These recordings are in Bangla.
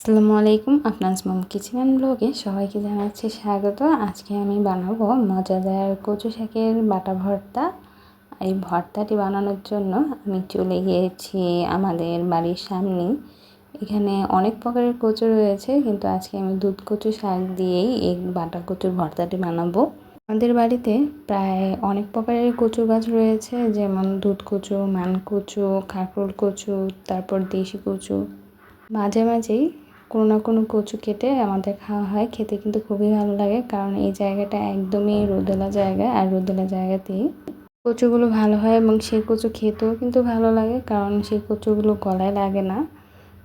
আসসালামু আলাইকুম, আফনাজ মম কিচেন অ্যান্ড ব্লগে সবাইকে জানাচ্ছি স্বাগত। আজকে আমি বানাবো মজাদার কচু শাকের বাটা ভর্তা। এই ভর্তাটি বানানোর জন্য আমি চলে গিয়েছি আমাদের বাড়ির সামনে। এখানে অনেক প্রকারের কচু রয়েছে, কিন্তু আজকে আমি দুধ কচু শাক দিয়েই এই বাটা কচুর ভর্তাটি বানাবো। আমাদের বাড়িতে প্রায় অনেক প্রকারের কচু গাছ রয়েছে, যেমন দুধ কচু, মান কচু, কাঁকরোল কচু, তারপর দেশি কচু। মাঝে মাঝেই কোনো না কোনো কচু কেটে আমাদের খাওয়া হয়, খেতে কিন্তু খুবই ভালো লাগে, কারণ এই জায়গাটা একদমই রোদেলা জায়গা, আর রোদেলা জায়গাতেই কচুগুলো ভালো হয় এবং সেই কচু খেতেও কিন্তু ভালো লাগে, কারণ সেই কচুগুলো গলায় লাগে না।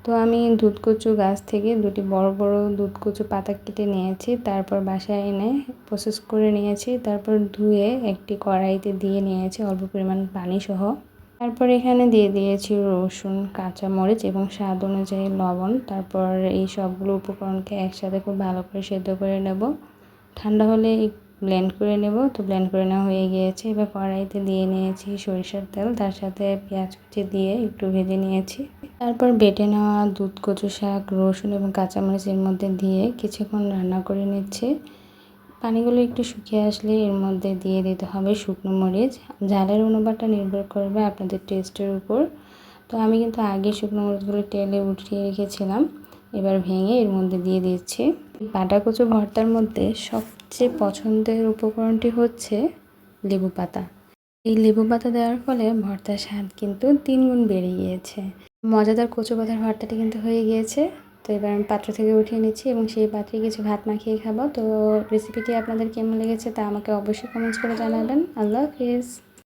তো আমি দুধ কচু গাছ থেকে দুটি বড় বড় দুধ কচু পাতা কেটে নিয়েছি, তারপর বাসায় এনে প্রসেস করে নিয়েছি, তারপর ধুয়ে একটি কড়াইতে দিয়ে নিয়েছি অল্প পরিমাণ পানি সহ। তারপর এখানে দিয়ে দিয়েছি রসুন, কাঁচামরিচ এবং স্বাদ অনুযায়ী লবণ। তারপর এই সবগুলো উপকরণকে একসাথে খুব ভালো করে সেদ্ধ করে নেব। ঠান্ডা হলে ব্লেন্ড করে নেব। তো ব্লেন্ড করে নেওয়া হয়ে গিয়েছে। এবার কড়াইতে দিয়ে নিয়েছি সরিষার তেল, তার সাথে পেঁয়াজ কুচি দিয়ে একটু ভেজে নিয়েছি। তারপর বেটে নেওয়া দুধ কচু শাক, রসুন এবং কাঁচামরিচ এর মধ্যে দিয়ে কিছুক্ষণ রান্না করে নিচ্ছি। পানিগুলো একটু শুকিয়ে আসলে এর মধ্যে দিয়ে দিতে হবে শুকনো মরিচ। ঝালের অনুপাতটা নির্ভর করবে আপনাদের টেস্টের উপর। তো আমি কিন্তু আগে শুকনো মরিচগুলো তেলে উঠিয়ে রেখেছিলাম, এবার ভেঙে এর মধ্যে দিয়ে দিচ্ছি। বাটা কচু ভর্তার মধ্যে সবচেয়ে পছন্দের উপকরণটি হচ্ছে লেবু পাতা। এই লেবু পাতা দেওয়ার ফলে ভর্তার স্বাদ কিন্তু 3 গুণ বেড়ে গিয়েছে। মজাদার কচু পাতার ভর্তাটি কিন্তু হয়ে গিয়েছে। তো এবার আমি পাত্র থেকে উঠিয়ে নিচ্ছি এবং সেই পাত্রে কিছু ভাত মাখিয়ে খাবো। তো রেসিপিটি আপনাদের কেমন লেগেছে তা আমাকে অবশ্যই কমেন্টস করে জানাবেন। আল্লাহ হাফিজ।